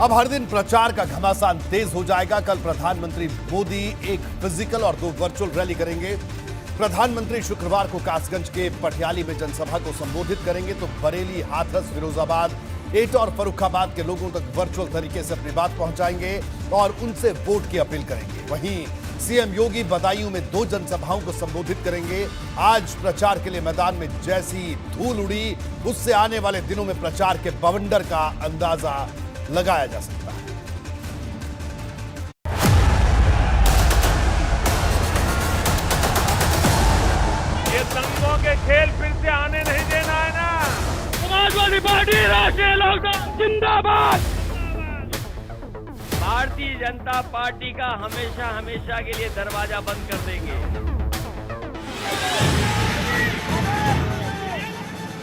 अब हर दिन प्रचार का घमासान तेज हो जाएगा। कल प्रधानमंत्री मोदी एक फिजिकल और 2 वर्चुअल रैली करेंगे। प्रधानमंत्री शुक्रवार को कासगंज के पटियाली में जनसभा को संबोधित करेंगे तो बरेली, हाथरस, फिरोजाबाद, एटा और फर्रुखाबाद के लोगों तक वर्चुअल तरीके से अपनी बात पहुंचाएंगे और उनसे वोट की अपील करेंगे। वहीं सीएम योगी बदायूं में 2 जनसभाओं को संबोधित करेंगे। आज प्रचार के लिए मैदान में जैसी धूल उड़ी, उससे आने वाले दिनों में प्रचार के बवंडर का अंदाजा लगाया जा सकता है। ये दंगों के खेल फिर से आने नहीं देना है ना। समाजवादी पार्टी राष्ट्रीय लोकदल जिंदाबाद। भारतीय जनता पार्टी का हमेशा हमेशा के लिए दरवाजा बंद कर देंगे।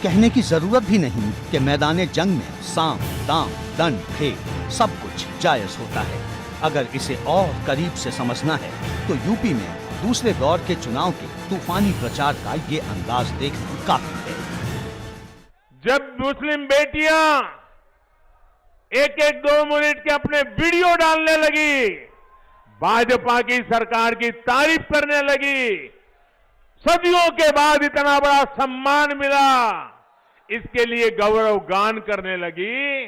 कहने की जरूरत भी नहीं कि मैदान जंग में साम, दाम, दंड, खेल सब कुछ जायज होता है। अगर इसे और करीब से समझना है तो यूपी में दूसरे दौर के चुनाव के तूफानी प्रचार का ये अंदाज देखना काफी है। जब मुस्लिम बेटियां एक 2 मिनट के अपने वीडियो डालने लगी, भाजपा की सरकार की तारीफ करने लगी, सदियों के बाद इतना बड़ा सम्मान मिला, इसके लिए गौरव गान करने लगी,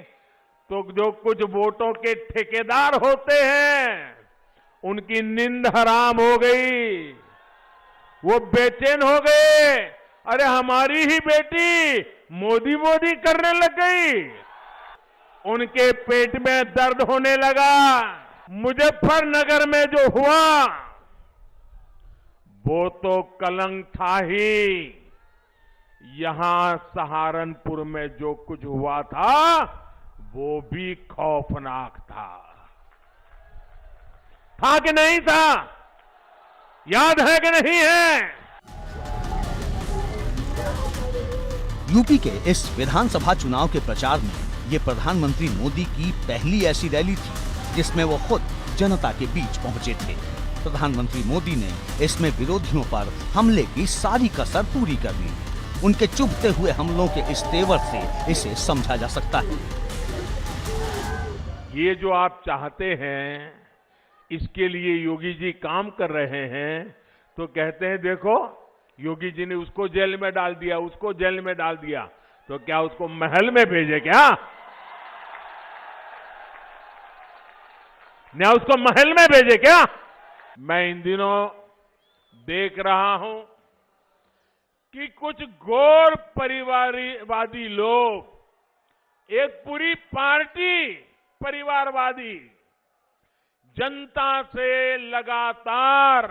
तो जो कुछ वोटों के ठेकेदार होते हैं उनकी नींद हराम हो गई। वो बेचैन हो गए। अरे हमारी ही बेटी मोदी मोदी करने लग गई। उनके पेट में दर्द होने लगा। मुजफ्फरनगर में जो हुआ वो तो कलंक था ही। यहां सहारनपुर में जो कुछ हुआ था वो भी खौफनाक था कि नहीं था? याद है कि नहीं है? यूपी के इस विधानसभा चुनाव के प्रचार में ये प्रधानमंत्री मोदी की पहली ऐसी रैली थी जिसमें वो खुद जनता के बीच पहुंचे थे। प्रधानमंत्री मोदी ने इसमें विरोधियों पर हमले की सारी कसर पूरी कर ली। उनके चुभते हुए हमलों के इस तेवर से इसे समझा जा सकता है। ये जो आप चाहते हैं, इसके लिए योगी जी काम कर रहे हैं, तो कहते हैं देखो योगी जी ने उसको जेल में डाल दिया, उसको जेल में डाल दिया, तो क्या उसको महल में भेजे क्या? क्या उसको महल में भेजे क्या? मैं इन दिनों देख रहा हूं कि कुछ गौर परिवारवादी लोग, एक पूरी पार्टी परिवारवादी, जनता से लगातार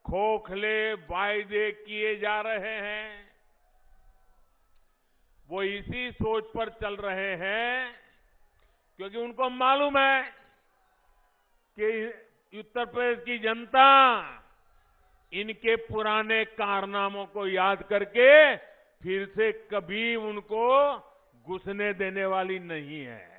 खोखले वायदे किए जा रहे हैं। वो इसी सोच पर चल रहे हैं क्योंकि उनको मालूम है कि उत्तर प्रदेश की जनता इनके पुराने कारनामों को याद करके फिर से कभी उनको घुसने देने वाली नहीं है।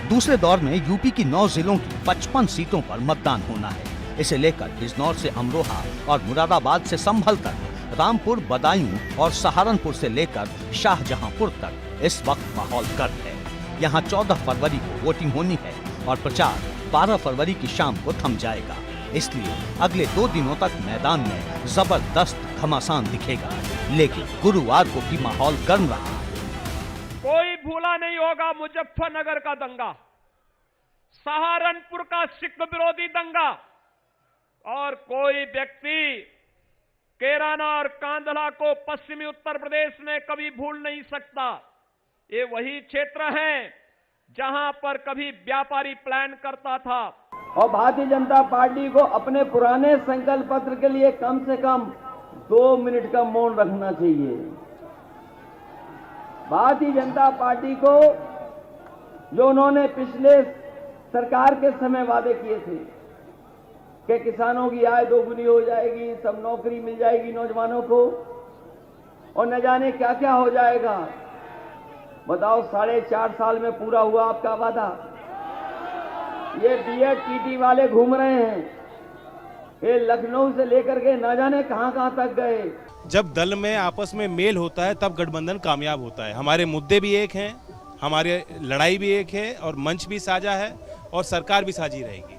दूसरे दौर में यूपी की 9 जिलों की 55 सीटों पर मतदान होना है। इसे लेकर बिजनौर से अमरोहा और मुरादाबाद से संभल तक, रामपुर, बदायूं और सहारनपुर से लेकर शाहजहांपुर तक इस वक्त माहौल गर्म है। यहाँ 14 फरवरी को वोटिंग होनी है और प्रचार 12 फरवरी की शाम को थम जाएगा। इसलिए अगले 2 दिनों तक मैदान में जबरदस्त घमासान दिखेगा, लेकिन गुरुवार को भी माहौल गर्म रहा। कोई भूला नहीं होगा मुजफ्फरनगर का दंगा, सहारनपुर का सिख विरोधी दंगा, और कोई व्यक्ति कैराना और कांधला को पश्चिमी उत्तर प्रदेश में कभी भूल नहीं सकता। ये वही क्षेत्र है जहां पर कभी व्यापारी प्लान करता था। और भारतीय जनता पार्टी को अपने पुराने संकल्प पत्र के लिए कम से कम 2 मिनट का मौन रखना चाहिए। भारतीय जनता पार्टी को जो उन्होंने पिछले सरकार के समय वादे किए थे कि किसानों की आय 2 गुनी हो जाएगी, सब नौकरी मिल जाएगी नौजवानों को, और न जाने क्या क्या हो जाएगा। बताओ 4.5 साल में पूरा हुआ आपका वादा? ये बीएड टीटी वाले घूम रहे हैं, ये लखनऊ से लेकर के ना जाने कहां तक गए। जब दल में आपस में मेल होता है तब गठबंधन कामयाब होता है। हमारे मुद्दे भी एक हैं, हमारे लड़ाई भी एक है और मंच भी साझा है और सरकार भी साझी रहेगी।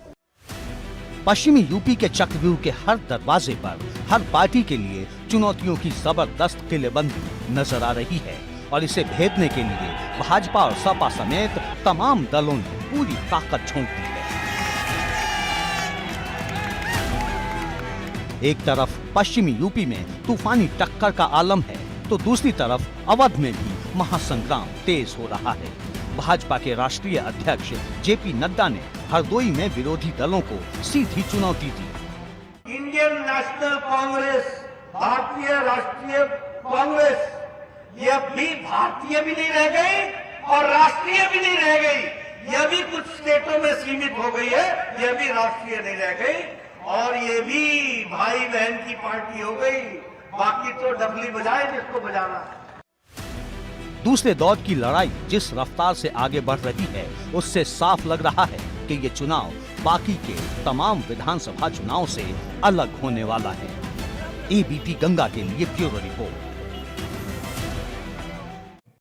पश्चिमी यूपी के चक्रव्यूह के हर दरवाजे पर हर पार्टी के लिए चुनौतियों की जबरदस्त किलेबंदी नजर आ रही है और इसे भेदने के लिए भाजपा और सपा समेत तमाम दलों ने पूरी ताकत झोंक दी है। एक तरफ पश्चिमी यूपी में तूफानी टक्कर का आलम है तो दूसरी तरफ अवध में भी महासंग्राम तेज हो रहा है। भाजपा के राष्ट्रीय अध्यक्ष जेपी नड्डा ने हरदोई में विरोधी दलों को सीधी चुनौती दी। इंडियन नेशनल कांग्रेस, भारतीय राष्ट्रीय कांग्रेस, यह भी भारतीय भी नहीं रह गई और राष्ट्रीय भी नहीं रह गई। यह भी कुछ स्टेटों में सीमित हो गई है, यह भी राष्ट्रीय नहीं रह गई और ये भी भाई बहन की पार्टी हो गई। बाकी तो डबली बजाए जिसको बजाना है। दूसरे दौर की लड़ाई जिस रफ्तार से आगे बढ़ रही है उससे साफ लग रहा है कि ये चुनाव बाकी के तमाम विधानसभा चुनाव से अलग होने वाला है। एबीपी गंगा के लिए ब्यूरो रिपोर्ट।